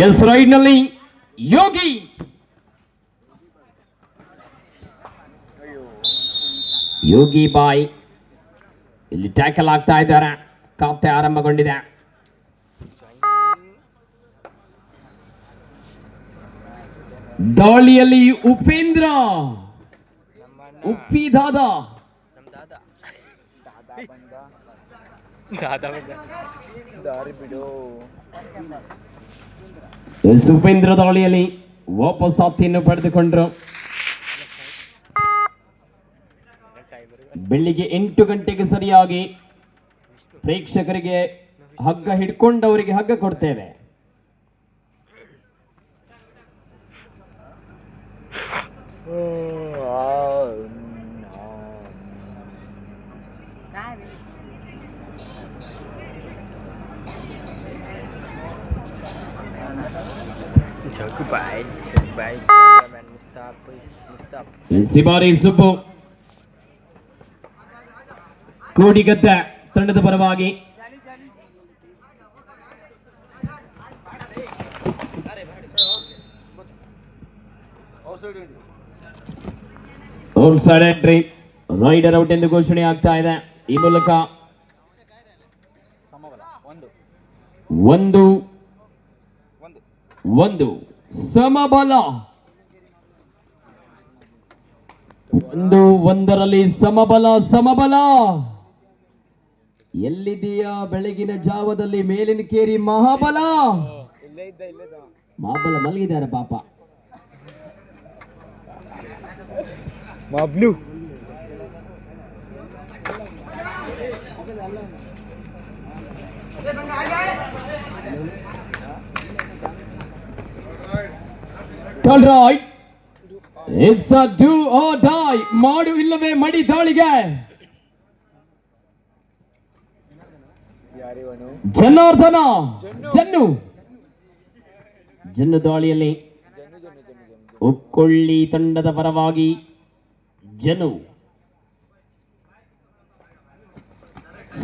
S right ನಲ್ಲಿ ಯೋಗಿ ಯೋಗಿ ಬಾಯ್ ಇಲ್ಲಿ tackle ಆಗ್ತಾ ಇದ್ದಾರೆ. ಖಾತೆ ಆರಂಭಗೊಂಡಿದೆ. ದಾಳಿಯಲ್ಲಿ ಉಪೇಂದ್ರ ಉಪ್ಪಿದಾದ ಉಪೇಂದ್ರ ದಾಳಿಯಲ್ಲಿ ವಾಪಸ್ ಆತಿಯನ್ನು ಪಡೆದುಕೊಂಡ್ರು. ಬೆಳಿಗ್ಗೆ 8 ಗಂಟೆಗೆ ಸರಿಯಾಗಿ ಪ್ರೇಕ್ಷಕರಿಗೆ ಹಗ್ಗ ಹಿಡ್ಕೊಂಡವರಿಗೆ ಹಗ್ಗ ಕೊಡ್ತೇವೆ. ಸಿಬಾರಿ ಸುಬ್ಬು ಕೋಡಿಗದ್ದ ತಂಡದ ಪರವಾಗಿ out side entry, rider out ಎಂದು ಘೋಷಣೆ ಆಗ್ತಾ ಇದೆ. ಈ ಮೂಲಕ ಒಂದು ಸಮಬಲ, 1-1ರಲ್ಲಿ ಸಮಬಲ ಎಲ್ಲಿದೆಯಾ? ಬೆಳಗಿನ ಜಾವದಲ್ಲಿ ಮೇಲಿನ ಕೇರಿ ಮಹಾಬಲ ಮಲಗಿದ್ದಾರೆ ಪಾಪ. ಮಾಬ್ಲು All right. It's a do or die. ಮಾಡು ಇಲ್ಲವೇ ಮಡಿ ದಾಳಿಗೆ. ಜನಾರ್ದನ ಜನ್ನು ದಾಳಿಯಲ್ಲಿ ಉಕ್ಕೊಳ್ಳಿ ತಂಡದ ಪರವಾಗಿ ಜನು.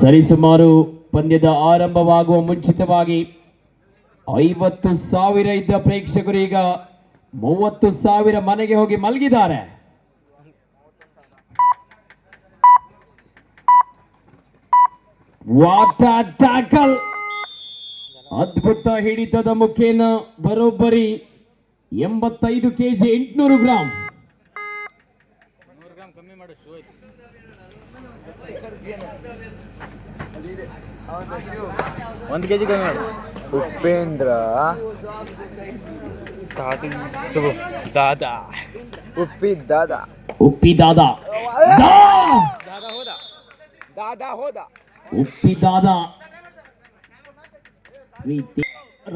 ಸರಿಸುಮಾರು ಪಂದ್ಯದ ಆರಂಭವಾಗುವ ಮುಂಚಿತವಾಗಿ 50,000 ಇದ್ದ ಪ್ರೇಕ್ಷಕರು ಈಗ 30,000 ಮನೆಗೆ ಹೋಗಿ ಮಲಗಿದ್ದಾರೆ. ವಾಟರ್ ಟ್ಯಾಕಲ್, ಅದ್ಭುತ ಹಿಡಿತದ ಮುಖೇನ ಬರೋಬ್ಬರಿ 85 kg 800 ಗ್ರಾಂ. ಒಂದು ಕೆಜಿ ಕಮ್ಮಿ ಮಾಡು. ಉಪೇಂದ್ರ ಉಪ್ಪಿ ದಾದಾ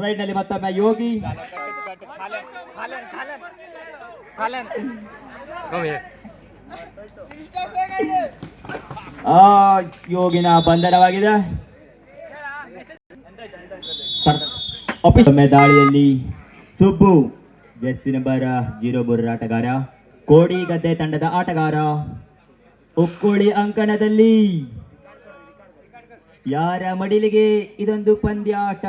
ರೈಟ್ ನಲ್ಲಿ ಮತ್ತೊಮ್ಮೆ ಯೋಗಿ. ಯೋಗಿನ ಬಂಧನವಾಗಿದೆ. ದಾಳಿಯಲ್ಲಿ ಸುಬ್ಬು ಜೆರ್ಸಿ ನಂಬರ್ 03 ಆಟಗಾರ, ಕೋಡಿಗದ್ದೆ ತಂಡದ ಆಟಗಾರ. ಉಕ್ಕೋಳಿ ಅಂಕಣದಲ್ಲಿ ಯಾರ ಮಡಿಲಿಗೆ ಇದೊಂದು ಪಂದ್ಯಾಟ.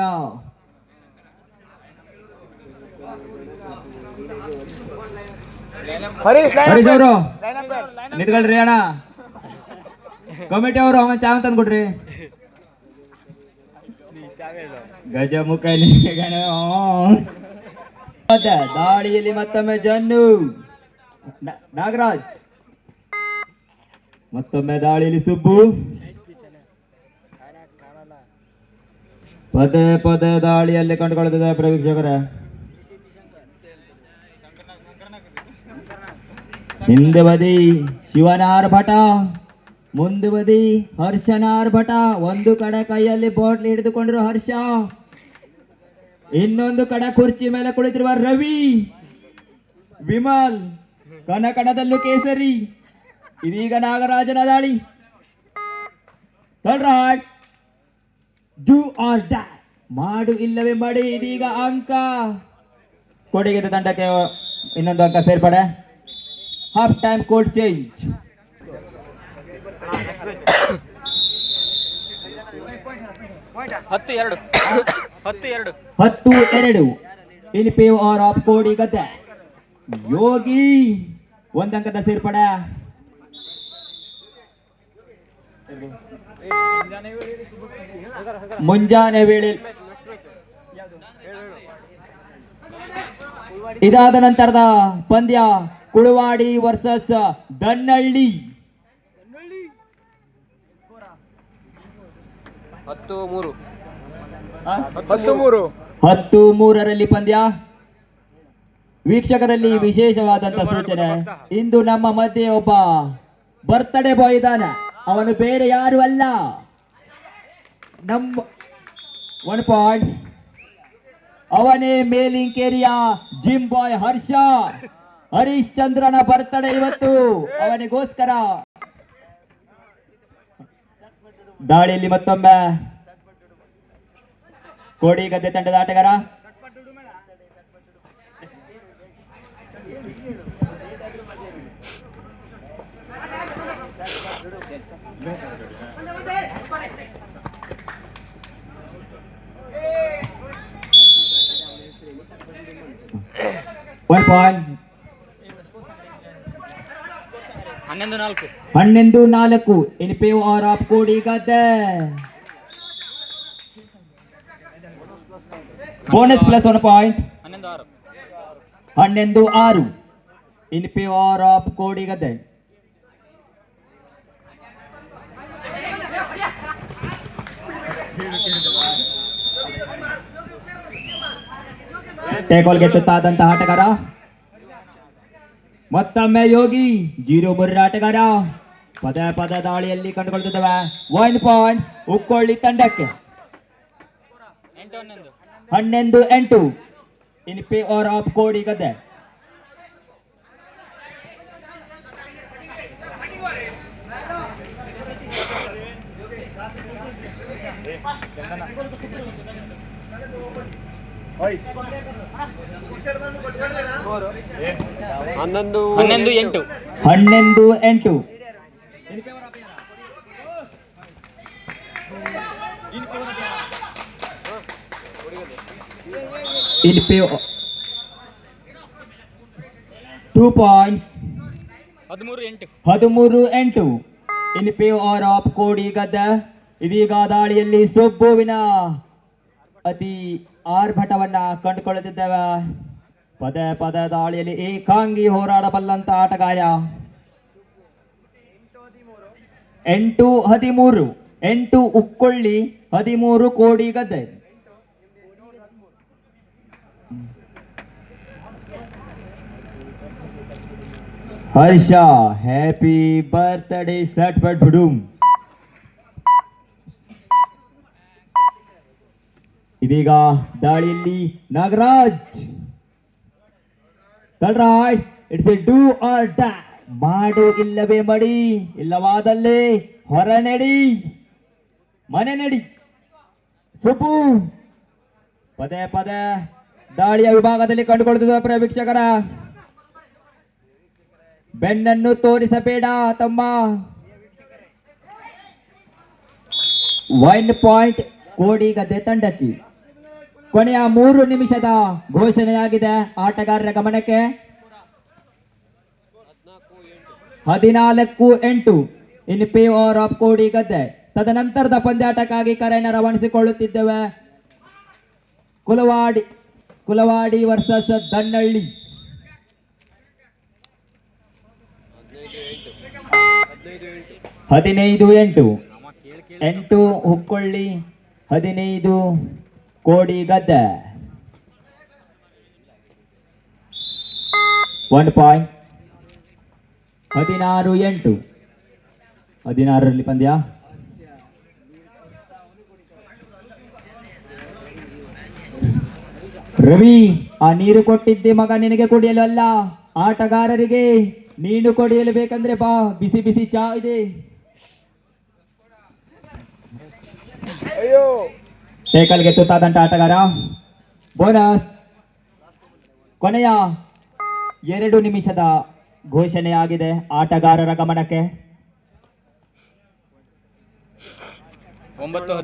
ಹರೀಶ್ ಅವರು ನಿಂತ್ಕೊಳ್ರಿ ಅಣ್ಣ. ಕಮಿಟಿ ಅವರು ಅವನ್ ಚಾವ್ ತಂದ್ಕೊಡ್ರಿ. ಗಜಮುಖ ದಾಳಿಯಲ್ಲಿ ಮತ್ತೊಮ್ಮೆ ಜನ್ನು ನಾಗರಾಜ್, ಮತ್ತೊಮ್ಮೆ ದಾಳಿಯಲ್ಲಿ ಸುಬ್ಬು. ಪದೇ ದಾಳಿಯಲ್ಲಿ ಕಂಡುಕೊಳ್ಳುತ್ತದೆ ಪ್ರೇಕ್ಷಕರೇ. ಹಿಂದೆ ಬದಿ ಶಿವನಾರ್ ಭಟ, ಮುಂದೆ ಬದಿ ಹರ್ಷನಾರ್ ಭಟ. ಒಂದು ಕಡೆ ಕೈಯಲ್ಲಿ ಬಾಟ್ಲಿ ಹಿಡಿದುಕೊಂಡಿರುವ ಹರ್ಷ, ಇನ್ನೊಂದು ಕಡೆ ಕುರ್ಚಿ ಮೇಲೆ ಕುಳಿತಿರುವ ರವಿ. ವಿಮಲ್ ಕಣಕಣದಲ್ಲೂ ಕೇಸರಿ. ಇದೀಗ ನಾಗರಾಜನ ದಾಳಿ. ಡೂ ಆರ್ ಡೈ, ಮಾಡು ಇಲ್ಲವೇ ಮಾಡಿ. ಇದೀಗ ಅಂಕ ಕೊಡಿಗೆದ ತಂಡಕ್ಕೆ ಇನ್ನೊಂದು ಅಂಕ ಸೇರ್ಪಡೆ. Half time code change. ಹತ್ತು ಎರಡು 10-2 ಇನ್ ಫೇವರ್ ಆಫ್ ಕೋಡಿ ಗದ್ದೆ. ಯೋಗಿ ಒಂದಂಕದ ಸೇರ್ಪಡೆ. ಮುಂಜಾನೆ ವೇಳೆ ಇದಾದ ನಂತರದ ಪಂದ್ಯ ಕುಳವಾಡಿ ವರ್ಸಸ್ ದನ್ನಳ್ಳಿ. 10-3 ಪಂದ್ಯ. ವೀಕ್ಷಕರಲ್ಲಿ ವಿಶೇಷವಾದಂತ ಸೂಚನೆ, ಇಂದು ನಮ್ಮ ಮಧ್ಯೆ ಒಬ್ಬ ಬರ್ತ್ಡೇ ಬಾಯ್ ಇದ್ದಾನೆ. ಅವನು ಬೇರೆ ಯಾರು ಅಲ್ಲ, ನಮ್ಮ 1 ಪಾಯಿಂಟ್ ಅವನೇ ಮೇಲಿಂಕೇರಿಯ ಜಿಮ್ ಬಾಯ್ ಹರಿಶ್ಚಂದ್ರನ ಬರ್ತ್ಡೇ ಇವತ್ತು. ಅವನಿಗೋಸ್ಕರ ದಾಳಿಯಲ್ಲಿ ಮತ್ತೊಮ್ಮೆ ಕೋಡಿಗದ್ದೆ ತಂಡದ ಆಟಗಾರ. One point 11-4 in favour of Kodigadde. Bonus plus 1 point 11-6 in favour of Kodigadde. ಟೇಕಾಲ್ಗೆ ತುತ್ತಾದಂತಹ ಆಟಗಾರ ಮತ್ತೊಮ್ಮೆ ಯೋಗಿ 0-3 ಆಟಗಾರ. ಪದ ದಾಳಿಯಲ್ಲಿ ಕಂಡುಕೊಳ್ತಿದ್ದಾವೆ. 1 ಪಾಯಿಂಟ್ ಉಕ್ಕೊಳ್ಳಿ ತಂಡಕ್ಕೆ. 11-8 ಇನ್ ಫೇವರ್ ಆಫ್ ಕೋಡಿಗದ್ದೆ. ಹನ್ನೊಂದು 11-8 in favor 2 points 13-8 in favor of ಕೋಡಿಗದ್ದೆ. ಇದೀಗ ದಾಳಿಯಲ್ಲಿ ಸೊಬ್ಬುವಿನ ಅತಿ ಆರ್ಭಟವನ್ನ ಕಂಡುಕೊಳ್ಳುತ್ತಿದ್ದೇವೆ. ಪದ ದಾಳಿಯಲ್ಲಿ ಏಕಾಂಗಿ ಹೋರಾಡಬಲ್ಲಂತ ಆಟಗಾರ. 8-13 8 ಉಕ್ಕೊಳ್ಳಿ 13 ಕೋಡಿಗದ್ದೆ. ಹರ್ಷ ಹ್ಯಾಪಿ ಬರ್ತ್ಡೇ ಸಟ್ ಬಟ್ ಹುಡುಮ್. ಇದೀಗ ದಾಳಿಯಲ್ಲಿ Nagaraj. It's A do or die. ಮಾಡು ಇಲ್ಲವೇ ಮಡಿ, ಇಲ್ಲವಾದಲ್ಲಿ ಹೊರ ನಡಿ, ಮನೆ ನಡಿ. ಸುಬ್ಬು ಪದ ದಾಳಿಯ ವಿಭಾಗದಲ್ಲಿ ಕಂಡುಕೊಳ್ಳುತ್ತಿದ್ದ ವೀಕ್ಷಕರ. ಬೆನ್ನನ್ನು ತೋರಿಸಬೇಡ ತಮ್ಮ. 1 ಪಾಯಿಂಟ್ ಕೋಡಿಗದ್ದೆ ತಂಡಕ್ಕೆ. ಕೊನೆಯ 3 ನಿಮಿಷದ ಘೋಷಣೆಯಾಗಿದೆ ಆಟಗಾರರ ಗಮನಕ್ಕೆ. 14-8 ಇನ್ ಫೇವರ್ ಆಫ್ ಕೋಡಿಗದ್ದೆ. ತದನಂತರದ ಪಂದ್ಯಾಟಕ್ಕಾಗಿ ಕರೆಯನ್ನು ರವಾನಿಸಿಕೊಳ್ಳುತ್ತಿದ್ದೇವೆ. ಕುಲವಾಡಿ ವರ್ಸಸ್ ದನ್ನಳ್ಳಿ. 15-8 8 ಹುಕ್ಕೊಳ್ಳಿ 15 ಕೋಡಿಗದ್ದೆ. 1 ಪಾಯಿಂಟ್ 16-8 16ರಲ್ಲಿ ಪಂದ್ಯ. ರವಿ, ಆ ನೀರು ಕೊಟ್ಟಿದ್ದೆ ಮಗ ನಿನಗೆ ಕುಡಿಯಲು ಅಲ್ಲ, ಆಟಗಾರರಿಗೆ. ನೀನು ಕುಡಿಯಲು ಬೇಕಂದ್ರೆ ಬಾ, ಬಿಸಿ ಬಿಸಿ ಚಾ ಇದೆ. ಟೇಕಲ್ಗೆ ತುತ್ತಾದಂತ ಆಟಗಾರ. ಬೋನಸ್. ಕೊನೆಯ 2 ನಿಮಿಷದ ಘೋಷಣೆಯಾಗಿದೆ ಆಟಗಾರರ ಗಮನಕ್ಕೆ. 9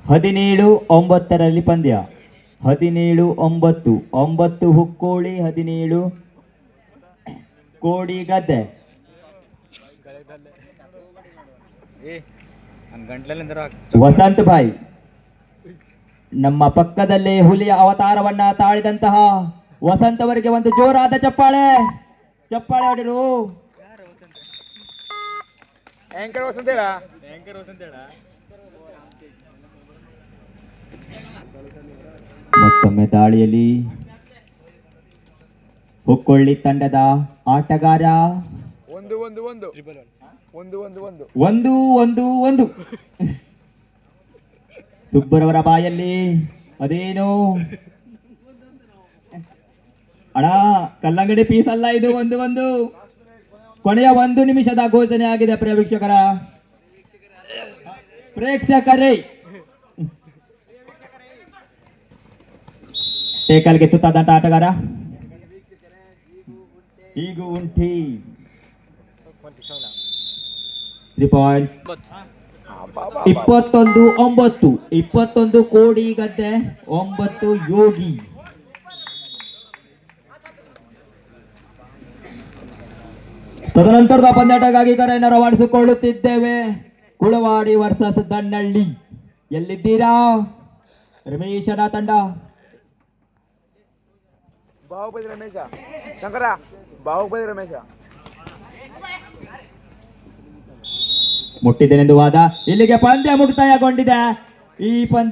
17 17-9ರಲ್ಲಿ ಪಂದ್ಯ. 17-9 9 ಹುಕ್ಕೋಳಿ 17 ಕೋಡಿ ಗದ್ದೆ. ವಸಂತ್ ಭಾಯ್ ನಮ್ಮ ಪಕ್ಕದಲ್ಲೇ ಹುಲಿಯ ಅವತಾರವನ್ನ ತಾಳಿದಂತಹ ವಸಂತ್ ಅವರಿಗೆ ಒಂದು ಜೋರಾದ ಚಪ್ಪಾಳೆ ಹೊಡೆರು. ಮತ್ತೊಮ್ಮೆ ದಾಳಿಯಲ್ಲಿ ಹುಕ್ಕೊಳ್ಳಿ ತಂಡದ ಆಟಗಾರ 1-1-1 ಸುಬ್ಬರವರ ಬಾಯಲ್ಲಿ ಅದೇನು ಅಣ್ಣ, ಕಲ್ಲಂಗಡಿ ಪೀಸ್ ಅಲ್ಲ ಇದು. 1-1 ಕೊನೆಯ 1 ನಿಮಿಷದ ಘೋಷಣೆ ಆಗಿದೆ ಪ್ರೇಕ್ಷಕರೇ. ಟೇಕಲ್ಗೆ ತುತ್ತಾದಂತ ಆಟಗಾರ ಈಗ ಉಂಟಿ 3 ಪಾಯಿಂಟ್. 21-9 ಕೋಡಿ ಗದ್ದೆ 9 ಯೋಗಿ. ತದನಂತರದ ಪಂದ್ಯಾಟಕ್ಕಾಗಿ ಕರೆಯನ್ನು ರವಾನಿಸಿಕೊಳ್ಳುತ್ತಿದ್ದೇವೆ. ಕುಳವಾಡಿ ವರ್ಸಸ್ ದನ್ನಳ್ಳಿ. ಎಲ್ಲಿದ್ದೀರಾ ರಮೇಶನ ತಂಡ? ಬಾಹುಬಲಿ ರಮೇಶ ಮುಟ್ಟಿದ್ದೇನೆಂದು ವಾದ. ಇಲ್ಲಿಗೆ ಪಂದ್ಯ ಮುಕ್ತಾಯಗೊಂಡಿದೆ. ಈ ಪಂದ್ಯ